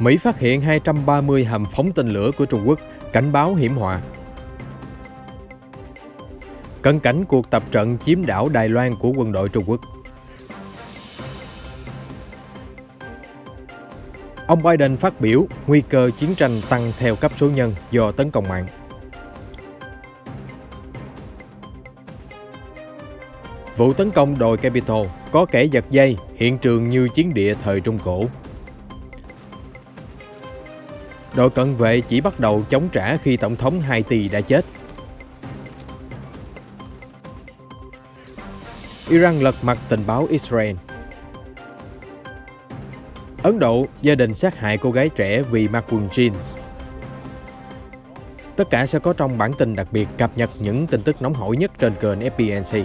Mỹ phát hiện 230 hầm phóng tên lửa của Trung Quốc, cảnh báo hiểm họa. Cận cảnh cuộc tập trận chiếm đảo Đài Loan của quân đội Trung Quốc. Ông Biden phát biểu nguy cơ chiến tranh tăng theo cấp số nhân do tấn công mạng. Vụ tấn công đồi Capitol có kẻ giật dây, hiện trường như chiến địa thời Trung Cổ. Đội cận vệ chỉ bắt đầu chống trả khi Tổng thống Haiti đã chết. Iran lật mặt tình báo Israel. Ấn Độ, gia đình sát hại cô gái trẻ vì mặc quần jeans. Tất cả sẽ có trong bản tin đặc biệt cập nhật những tin tức nóng hổi nhất trên kênh FBNC.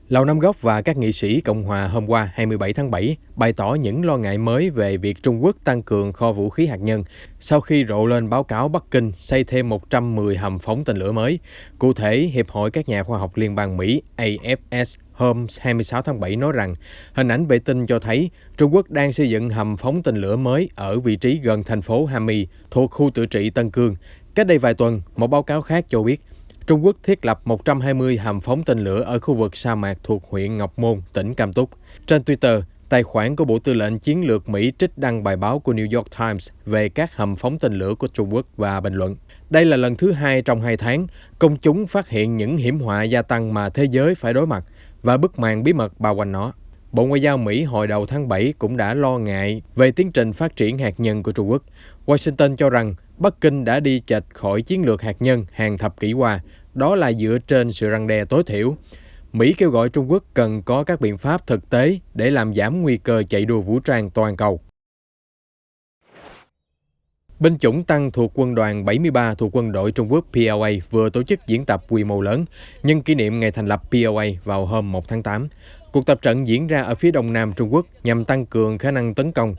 Lầu Năm Góc và các nghị sĩ Cộng hòa hôm qua 27 tháng 7 bày tỏ những lo ngại mới về việc Trung Quốc tăng cường kho vũ khí hạt nhân sau khi rộ lên báo cáo Bắc Kinh xây thêm 110 hầm phóng tên lửa mới. Cụ thể, Hiệp hội các nhà khoa học liên bang Mỹ AFS hôm 26 tháng 7 nói rằng hình ảnh vệ tinh cho thấy Trung Quốc đang xây dựng hầm phóng tên lửa mới ở vị trí gần thành phố Hami thuộc khu tự trị Tân Cương. Cách đây vài tuần, một báo cáo khác cho biết Trung Quốc thiết lập 120 hầm phóng tên lửa ở khu vực sa mạc thuộc huyện Ngọc Môn, tỉnh Cam Túc. Trên Twitter, tài khoản của Bộ Tư lệnh Chiến lược Mỹ trích đăng bài báo của New York Times về các hầm phóng tên lửa của Trung Quốc và bình luận. Đây là lần thứ 2 trong 2 tháng, công chúng phát hiện những hiểm họa gia tăng mà thế giới phải đối mặt và bức màn bí mật bao quanh nó. Bộ Ngoại giao Mỹ hồi đầu tháng 7 cũng đã lo ngại về tiến trình phát triển hạt nhân của Trung Quốc. Washington cho rằng Bắc Kinh đã đi chệch khỏi chiến lược hạt nhân hàng thập kỷ qua, đó là dựa trên sự răn đe tối thiểu. Mỹ kêu gọi Trung Quốc cần có các biện pháp thực tế để làm giảm nguy cơ chạy đua vũ trang toàn cầu. Binh chủng tăng thuộc quân đoàn 73 thuộc quân đội Trung Quốc PLA vừa tổ chức diễn tập quy mô lớn nhân kỷ niệm ngày thành lập PLA vào hôm 1 tháng 8. Cuộc tập trận diễn ra ở phía đông nam Trung Quốc nhằm tăng cường khả năng tấn công.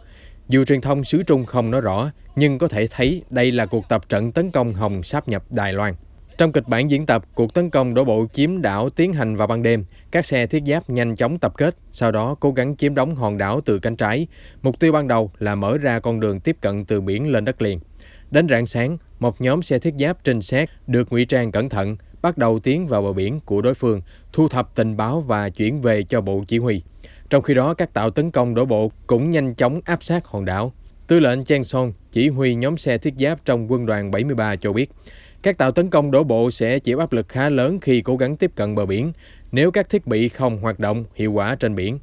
Dù truyền thông xứ Trung không nói rõ, nhưng có thể thấy đây là cuộc tập trận tấn công hòng sáp nhập Đài Loan. Trong kịch bản diễn tập, cuộc tấn công đổ bộ chiếm đảo tiến hành vào ban đêm. Các xe thiết giáp nhanh chóng tập kết, sau đó cố gắng chiếm đóng hòn đảo từ cánh trái. Mục tiêu ban đầu là mở ra con đường tiếp cận từ biển lên đất liền. Đến rạng sáng, một nhóm xe thiết giáp trinh sát được ngụy trang cẩn thận, bắt đầu tiến vào bờ biển của đối phương, thu thập tình báo và chuyển về cho bộ chỉ huy. Trong khi đó, các tàu tấn công đổ bộ cũng nhanh chóng áp sát hòn đảo. Tư lệnh Chen Song, chỉ huy nhóm xe thiết giáp trong quân đoàn 73 cho biết, các tàu tấn công đổ bộ sẽ chịu áp lực khá lớn khi cố gắng tiếp cận bờ biển nếu các thiết bị không hoạt động hiệu quả trên biển.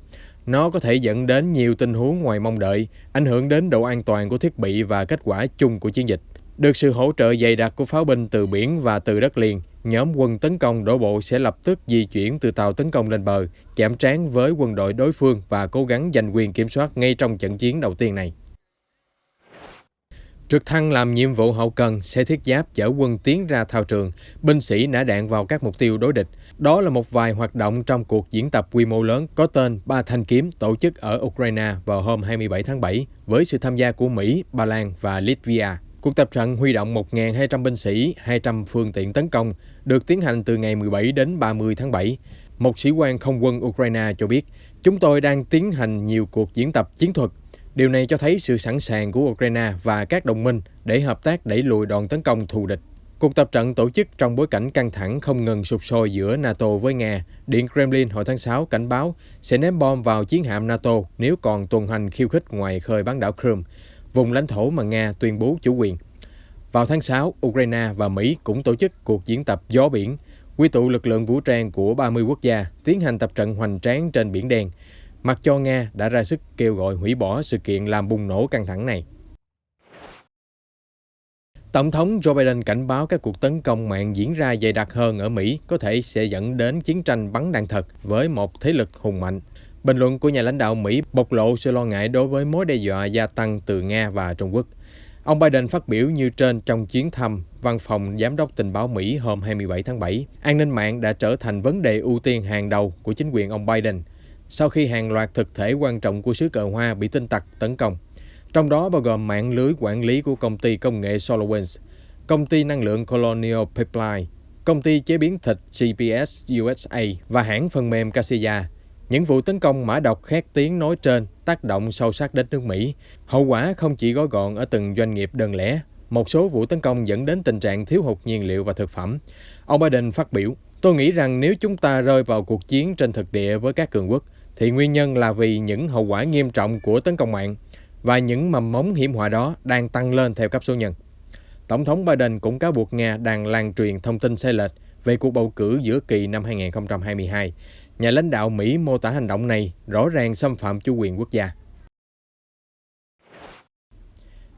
Nó có thể dẫn đến nhiều tình huống ngoài mong đợi, ảnh hưởng đến độ an toàn của thiết bị và kết quả chung của chiến dịch. Được sự hỗ trợ dày đặc của pháo binh từ biển và từ đất liền, nhóm quân tấn công đổ bộ sẽ lập tức di chuyển từ tàu tấn công lên bờ, chạm trán với quân đội đối phương và cố gắng giành quyền kiểm soát ngay trong trận chiến đầu tiên này. Trực thăng làm nhiệm vụ hậu cần, xe thiết giáp chở quân tiến ra thao trường, binh sĩ nã đạn vào các mục tiêu đối địch. Đó là một vài hoạt động trong cuộc diễn tập quy mô lớn có tên Ba Thanh Kiếm tổ chức ở Ukraine vào hôm 27 tháng 7 với sự tham gia của Mỹ, Ba Lan và Latvia. Cuộc tập trận huy động 1.200 binh sĩ, 200 phương tiện tấn công, được tiến hành từ ngày 17 đến 30 tháng 7. Một sĩ quan không quân Ukraine cho biết, chúng tôi đang tiến hành nhiều cuộc diễn tập chiến thuật. Điều này cho thấy sự sẵn sàng của Ukraine và các đồng minh để hợp tác đẩy lùi đòn tấn công thù địch. Cuộc tập trận tổ chức trong bối cảnh căng thẳng không ngừng sục sôi giữa NATO với Nga. Điện Kremlin hồi tháng 6 cảnh báo sẽ ném bom vào chiến hạm NATO nếu còn tuần hành khiêu khích ngoài khơi bán đảo Crimea, vùng lãnh thổ mà Nga tuyên bố chủ quyền. Vào tháng 6, Ukraine và Mỹ cũng tổ chức cuộc diễn tập gió biển, quy tụ lực lượng vũ trang của 30 quốc gia tiến hành tập trận hoành tráng trên Biển Đen, mặc cho Nga đã ra sức kêu gọi hủy bỏ sự kiện làm bùng nổ căng thẳng này. Tổng thống Joe Biden cảnh báo các cuộc tấn công mạng diễn ra dày đặc hơn ở Mỹ có thể sẽ dẫn đến chiến tranh bắn đạn thật với một thế lực hùng mạnh. Bình luận của nhà lãnh đạo Mỹ bộc lộ sự lo ngại đối với mối đe dọa gia tăng từ Nga và Trung Quốc. Ông Biden phát biểu như trên trong chuyến thăm Văn phòng Giám đốc Tình báo Mỹ hôm 27 tháng 7. An ninh mạng đã trở thành vấn đề ưu tiên hàng đầu của chính quyền ông Biden sau khi hàng loạt thực thể quan trọng của xứ cờ Hoa bị tin tặc tấn công. Trong đó bao gồm mạng lưới quản lý của công ty công nghệ SolarWinds, công ty năng lượng Colonial Pipeline, công ty chế biến thịt GPS USA và hãng phần mềm Kaseya. Những vụ tấn công mã độc khét tiếng nói trên tác động sâu sắc đến nước Mỹ. Hậu quả không chỉ gói gọn ở từng doanh nghiệp đơn lẻ, một số vụ tấn công dẫn đến tình trạng thiếu hụt nhiên liệu và thực phẩm. Ông Biden phát biểu, tôi nghĩ rằng nếu chúng ta rơi vào cuộc chiến trên thực địa với các cường quốc, thì nguyên nhân là vì những hậu quả nghiêm trọng của tấn công mạng và những mầm mống hiểm họa đó đang tăng lên theo cấp số nhân. Tổng thống Biden cũng cáo buộc Nga đang lan truyền thông tin sai lệch về cuộc bầu cử giữa kỳ năm 2022. Nhà lãnh đạo Mỹ mô tả hành động này rõ ràng xâm phạm chủ quyền quốc gia.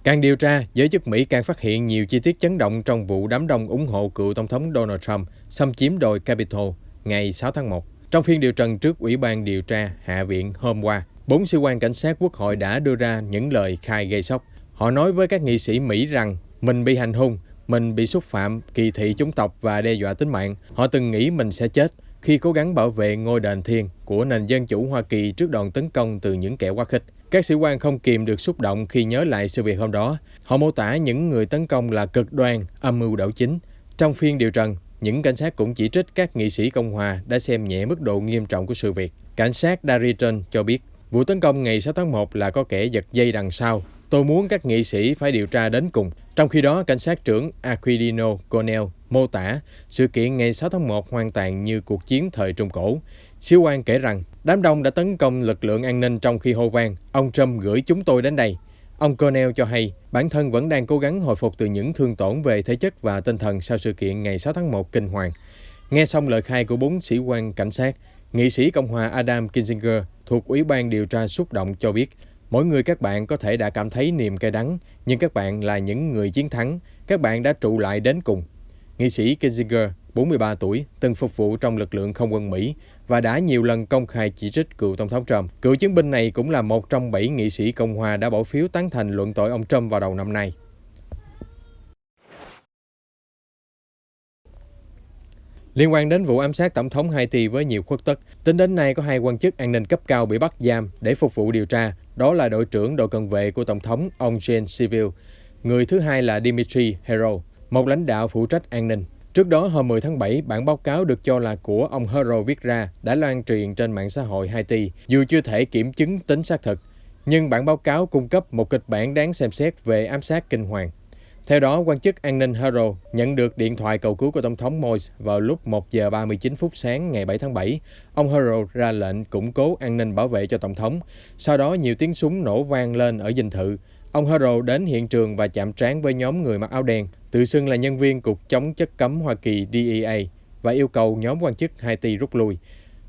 Càng điều tra, giới chức Mỹ càng phát hiện nhiều chi tiết chấn động trong vụ đám đông ủng hộ cựu Tổng thống Donald Trump xâm chiếm đồi Capitol ngày 6 tháng 1. Trong phiên điều trần trước Ủy ban điều tra Hạ viện hôm qua, 4 sĩ quan cảnh sát quốc hội đã đưa ra những lời khai gây sốc. Họ nói với các nghị sĩ Mỹ rằng mình bị hành hung, mình bị xúc phạm, kỳ thị chủng tộc và đe dọa tính mạng. Họ từng nghĩ mình sẽ chết khi cố gắng bảo vệ ngôi đền thiêng của nền dân chủ Hoa Kỳ trước đòn tấn công từ những kẻ quá khích. Các sĩ quan không kìm được xúc động khi nhớ lại sự việc hôm đó. Họ mô tả những người tấn công là cực đoan, âm mưu đảo chính. Trong phiên điều trần, những cảnh sát cũng chỉ trích các nghị sĩ Cộng hòa đã xem nhẹ mức độ nghiêm trọng của sự việc. Cảnh sát Darrington cho biết, vụ tấn công ngày 6 tháng 1 là có kẻ giật dây đằng sau. Tôi muốn các nghị sĩ phải điều tra đến cùng. Trong khi đó, cảnh sát trưởng Aquilino Cornell mô tả sự kiện ngày 6 tháng 1 hoàn toàn như cuộc chiến thời Trung Cổ. Sĩ quan kể rằng, đám đông đã tấn công lực lượng an ninh trong khi hô vang, ông Trump gửi chúng tôi đến đây. Ông Cornell cho hay, bản thân vẫn đang cố gắng hồi phục từ những thương tổn về thể chất và tinh thần sau sự kiện ngày 6 tháng 1 kinh hoàng. Nghe xong lời khai của 4 sĩ quan cảnh sát, nghị sĩ Cộng hòa Adam Kinzinger thuộc Ủy ban điều tra xúc động cho biết, mỗi người các bạn có thể đã cảm thấy niềm cay đắng, nhưng các bạn là những người chiến thắng, các bạn đã trụ lại đến cùng. Nghị sĩ Kinzinger, 43 tuổi, từng phục vụ trong lực lượng không quân Mỹ và đã nhiều lần công khai chỉ trích cựu Tổng thống Trump. Cựu chiến binh này cũng là một trong 7 nghị sĩ Cộng hòa đã bỏ phiếu tán thành luận tội ông Trump vào đầu năm nay. Liên quan đến vụ ám sát Tổng thống Haiti với nhiều khuất tất, tính đến nay có 2 quan chức an ninh cấp cao bị bắt giam để phục vụ điều tra. Đó là đội trưởng đội cận vệ của Tổng thống, ông Jean Civil. Người thứ hai là Dimitri Hero, một lãnh đạo phụ trách an ninh. Trước đó, hôm 10 tháng 7, bản báo cáo được cho là của ông Hero viết ra đã loan truyền trên mạng xã hội Haiti, dù chưa thể kiểm chứng tính xác thực. Nhưng bản báo cáo cung cấp một kịch bản đáng xem xét về ám sát kinh hoàng. Theo đó, quan chức an ninh Hero nhận được điện thoại cầu cứu của Tổng thống Moise vào lúc 1 giờ 39 phút sáng ngày 7 tháng 7. Ông Hero ra lệnh củng cố an ninh bảo vệ cho Tổng thống. Sau đó, nhiều tiếng súng nổ vang lên ở dinh thự. Ông Hero đến hiện trường và chạm trán với nhóm người mặc áo đen, tự xưng là nhân viên Cục chống chất cấm Hoa Kỳ DEA và yêu cầu nhóm quan chức Haiti rút lui.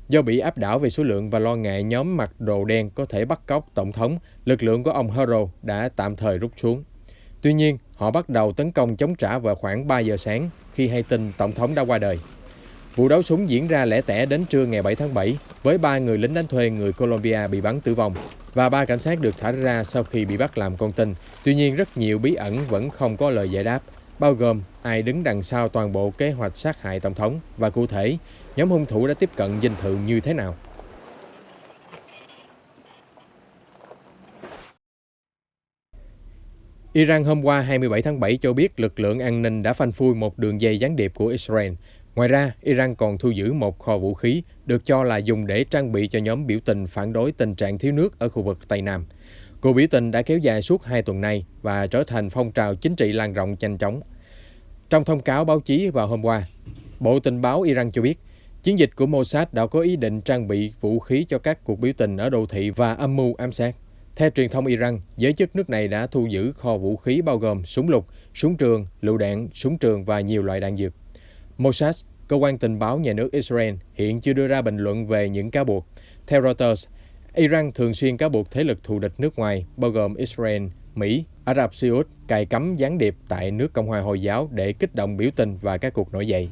Do bị áp đảo về số lượng và lo ngại nhóm mặc đồ đen có thể bắt cóc Tổng thống, lực lượng của ông Hero đã tạm thời rút xuống. Tuy nhiên, họ bắt đầu tấn công chống trả vào khoảng 3 giờ sáng khi hay tin Tổng thống đã qua đời. Vụ đấu súng diễn ra lẻ tẻ đến trưa ngày 7 tháng 7 với 3 người lính đánh thuê người Colombia bị bắn tử vong và 3 cảnh sát được thả ra sau khi bị bắt làm con tin. Tuy nhiên, rất nhiều bí ẩn vẫn không có lời giải đáp, bao gồm ai đứng đằng sau toàn bộ kế hoạch sát hại Tổng thống và cụ thể, nhóm hung thủ đã tiếp cận dinh thự như thế nào. Iran hôm qua 27 tháng 7 cho biết lực lượng an ninh đã phanh phui một đường dây gián điệp của Israel. Ngoài ra, Iran còn thu giữ một kho vũ khí được cho là dùng để trang bị cho nhóm biểu tình phản đối tình trạng thiếu nước ở khu vực Tây Nam. Cuộc biểu tình đã kéo dài suốt 2 tuần nay và trở thành phong trào chính trị lan rộng nhanh chóng. Trong thông cáo báo chí vào hôm qua, Bộ Tình báo Iran cho biết, chiến dịch của Mossad đã có ý định trang bị vũ khí cho các cuộc biểu tình ở đô thị và âm mưu ám sát. Theo truyền thông Iran, giới chức nước này đã thu giữ kho vũ khí bao gồm súng lục, súng trường, lựu đạn, súng trường và nhiều loại đạn dược. Mossad, cơ quan tình báo nhà nước Israel, hiện chưa đưa ra bình luận về những cáo buộc. Theo Reuters, Iran thường xuyên cáo buộc thế lực thù địch nước ngoài, bao gồm Israel, Mỹ, Ả Rập Xê Út, cài cắm gián điệp tại nước Cộng hòa Hồi giáo để kích động biểu tình và các cuộc nổi dậy.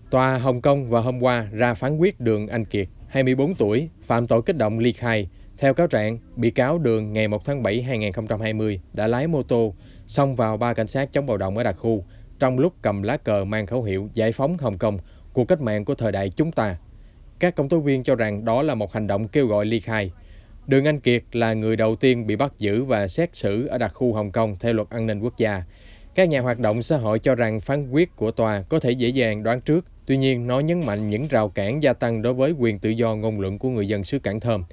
Tòa Hồng Kông vào hôm qua ra phán quyết Đường Anh Kiệt, 24 tuổi, phạm tội kích động ly khai. Theo cáo trạng, bị cáo Đường ngày 1 tháng 7 2020 đã lái mô tô xông vào 3 cảnh sát chống bạo động ở đặc khu trong lúc cầm lá cờ mang khẩu hiệu Giải phóng Hồng Kông, cuộc cách mạng của thời đại chúng ta. Các công tố viên cho rằng đó là một hành động kêu gọi ly khai. Đường Anh Kiệt là người đầu tiên bị bắt giữ và xét xử ở đặc khu Hồng Kông theo luật an ninh quốc gia. Các nhà hoạt động xã hội cho rằng phán quyết của tòa có thể dễ dàng đoán trước, tuy nhiên nó nhấn mạnh những rào cản gia tăng đối với quyền tự do ngôn luận của người dân xứ Cảng Thơm.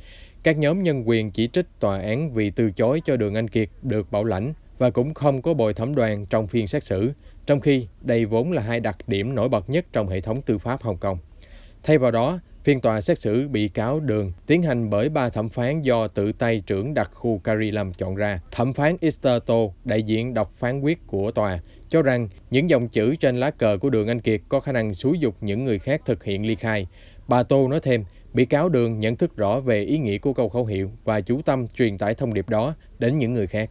Các nhóm nhân quyền chỉ trích tòa án vì từ chối cho Đường Anh Kiệt được bảo lãnh và cũng không có bồi thẩm đoàn trong phiên xét xử, trong khi đây vốn là hai đặc điểm nổi bật nhất trong hệ thống tư pháp Hồng Kông. Thay vào đó, phiên tòa xét xử bị cáo Đường tiến hành bởi 3 thẩm phán do tự tay trưởng đặc khu Carrie Lam chọn ra. Thẩm phán Esther To, đại diện đọc phán quyết của tòa, cho rằng những dòng chữ trên lá cờ của Đường Anh Kiệt có khả năng xúi dục những người khác thực hiện ly khai. Bà Tô nói thêm, bị cáo Đường nhận thức rõ về ý nghĩa của câu khẩu hiệu và chú tâm truyền tải thông điệp đó đến những người khác.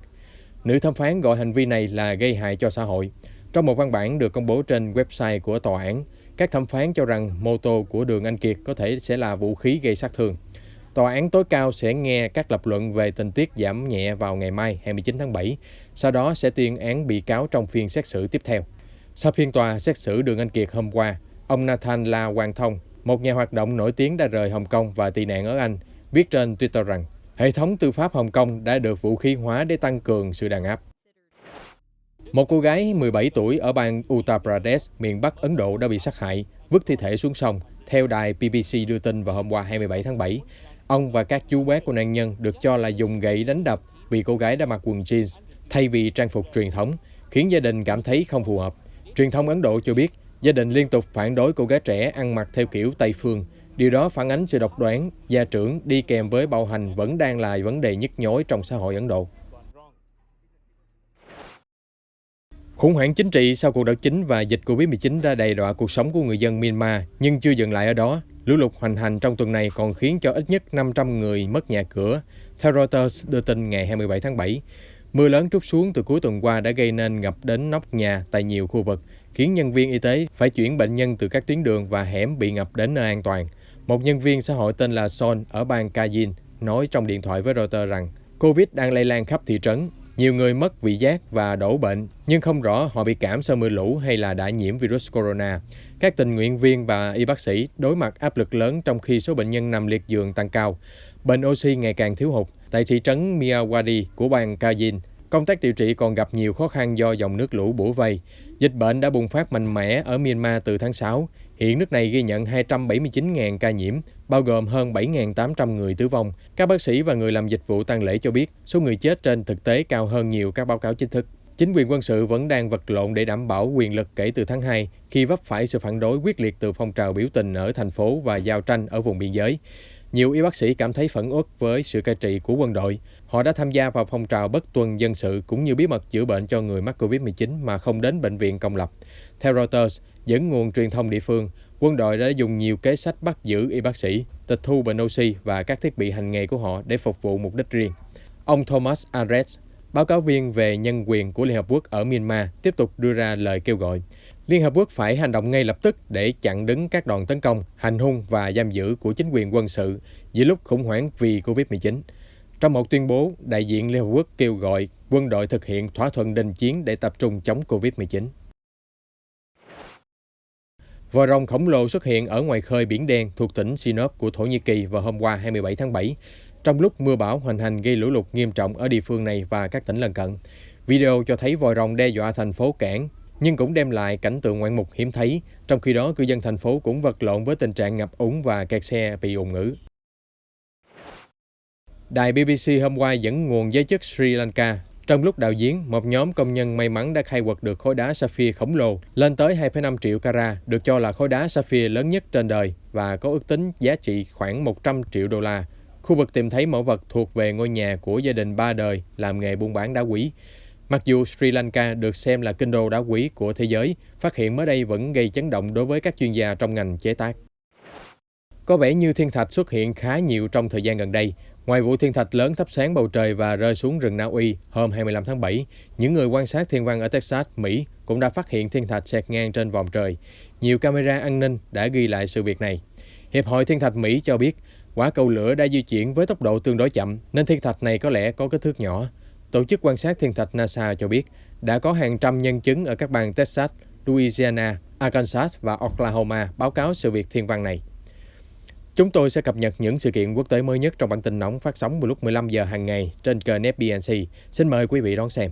Nữ thẩm phán gọi hành vi này là gây hại cho xã hội. Trong một văn bản được công bố trên website của tòa án, các thẩm phán cho rằng mô tô của Đường Anh Kiệt có thể sẽ là vũ khí gây sát thương. Tòa án tối cao sẽ nghe các lập luận về tình tiết giảm nhẹ vào ngày mai 29 tháng 7, sau đó sẽ tuyên án bị cáo trong phiên xét xử tiếp theo. Sau phiên tòa xét xử Đường Anh Kiệt hôm qua, ông Nathan La Quang Thông, một nhà hoạt động nổi tiếng đã rời Hồng Kông và tị nạn ở Anh, viết trên Twitter rằng hệ thống tư pháp Hồng Kông đã được vũ khí hóa để tăng cường sự đàn áp. Một cô gái 17 tuổi ở bang Uttar Pradesh, miền Bắc Ấn Độ đã bị sát hại, vứt thi thể xuống sông, theo đài BBC đưa tin vào hôm qua 27 tháng 7. Ông và các chú bé của nạn nhân được cho là dùng gậy đánh đập vì cô gái đã mặc quần jeans thay vì trang phục truyền thống, khiến gia đình cảm thấy không phù hợp. Truyền thông Ấn Độ cho biết, gia đình liên tục phản đối cô gái trẻ ăn mặc theo kiểu Tây phương. Điều đó phản ánh sự độc đoán, gia trưởng đi kèm với bạo hành vẫn đang là vấn đề nhức nhối trong xã hội Ấn Độ. Khủng hoảng chính trị sau cuộc đảo chính và dịch Covid-19 đã đe dọa cuộc sống của người dân Myanmar, nhưng chưa dừng lại ở đó. Lũ lụt hoành hành trong tuần này còn khiến cho ít nhất 500 người mất nhà cửa, theo Reuters đưa tin ngày 27 tháng 7. Mưa lớn trút xuống từ cuối tuần qua đã gây nên ngập đến nóc nhà tại nhiều khu vực, khiến nhân viên y tế phải chuyển bệnh nhân từ các tuyến đường và hẻm bị ngập đến nơi an toàn. Một nhân viên xã hội tên là Son ở bang Kayin nói trong điện thoại với Reuters rằng Covid đang lây lan khắp thị trấn. Nhiều người mất vị giác và đổ bệnh, nhưng không rõ họ bị cảm sau mưa lũ hay là đã nhiễm virus corona. Các tình nguyện viên và y bác sĩ đối mặt áp lực lớn trong khi số bệnh nhân nằm liệt giường tăng cao. Bệnh oxy ngày càng thiếu hụt. Tại thị trấn Miyawadi của bang Kayin, công tác điều trị còn gặp nhiều khó khăn do dòng nước lũ bủa vây. Dịch bệnh đã bùng phát mạnh mẽ ở Myanmar từ tháng 6. Hiện nước này ghi nhận 279.000 ca nhiễm, bao gồm hơn 7.800 người tử vong. Các bác sĩ và người làm dịch vụ tang lễ cho biết số người chết trên thực tế cao hơn nhiều các báo cáo chính thức. Chính quyền quân sự vẫn đang vật lộn để đảm bảo quyền lực kể từ tháng 2, khi vấp phải sự phản đối quyết liệt từ phong trào biểu tình ở thành phố và giao tranh ở vùng biên giới. Nhiều y bác sĩ cảm thấy phẫn uất với sự cai trị của quân đội. Họ đã tham gia vào phong trào bất tuân dân sự cũng như bí mật chữa bệnh cho người mắc Covid-19 mà không đến bệnh viện công lập. Theo Reuters, dẫn nguồn truyền thông địa phương, quân đội đã dùng nhiều kế sách bắt giữ y bác sĩ, tịch thu bệnh oxy và các thiết bị hành nghề của họ để phục vụ mục đích riêng. Ông Thomas Ares, báo cáo viên về nhân quyền của Liên Hợp Quốc ở Myanmar, tiếp tục đưa ra lời kêu gọi. Liên Hợp Quốc phải hành động ngay lập tức để chặn đứng các đòn tấn công, hành hung và giam giữ của chính quyền quân sự giữa lúc khủng hoảng vì Covid-19. Trong một tuyên bố, đại diện Liên Hợp Quốc kêu gọi quân đội thực hiện thỏa thuận đình chiến để tập trung chống Covid-19. Vòi rồng khổng lồ xuất hiện ở ngoài khơi Biển Đen thuộc tỉnh Sinop của Thổ Nhĩ Kỳ vào hôm qua 27 tháng 7, trong lúc mưa bão hoành hành gây lũ lụt nghiêm trọng ở địa phương này và các tỉnh lân cận. Video cho thấy vòi rồng đe dọa thành phố cảng, nhưng cũng đem lại cảnh tượng ngoạn mục hiếm thấy, trong khi đó cư dân thành phố cũng vật lộn với tình trạng ngập úng và kẹt xe bị ùn ứ. Đài BBC hôm qua dẫn nguồn giới chức Sri Lanka. Trong lúc đào giếng, một nhóm công nhân may mắn đã khai quật được khối đá sapphire khổng lồ lên tới 2,5 triệu carat, được cho là khối đá sapphire lớn nhất trên đời và có ước tính giá trị khoảng 100 triệu đô la. Khu vực tìm thấy mẫu vật thuộc về ngôi nhà của gia đình 3 đời làm nghề buôn bán đá quý. Mặc dù Sri Lanka được xem là kinh đô đá quý của thế giới, phát hiện mới đây vẫn gây chấn động đối với các chuyên gia trong ngành chế tác. Có vẻ như thiên thạch xuất hiện khá nhiều trong thời gian gần đây. Ngoài vụ thiên thạch lớn thắp sáng bầu trời và rơi xuống rừng Na Uy hôm 25 tháng 7, những người quan sát thiên văn ở Texas, Mỹ cũng đã phát hiện thiên thạch xẹt ngang trên vòm trời. Nhiều camera an ninh đã ghi lại sự việc này. Hiệp hội Thiên thạch Mỹ cho biết, quả cầu lửa đã di chuyển với tốc độ tương đối chậm, nên thiên thạch này có lẽ có kích thước nhỏ. Tổ chức quan sát thiên thạch NASA cho biết, đã có hàng trăm nhân chứng ở các bang Texas, Louisiana, Arkansas và Oklahoma báo cáo sự việc thiên văn này. Chúng tôi sẽ cập nhật những sự kiện quốc tế mới nhất trong bản tin nóng phát sóng vào lúc 15 giờ hàng ngày trên kênh FBNC. Xin mời quý vị đón xem.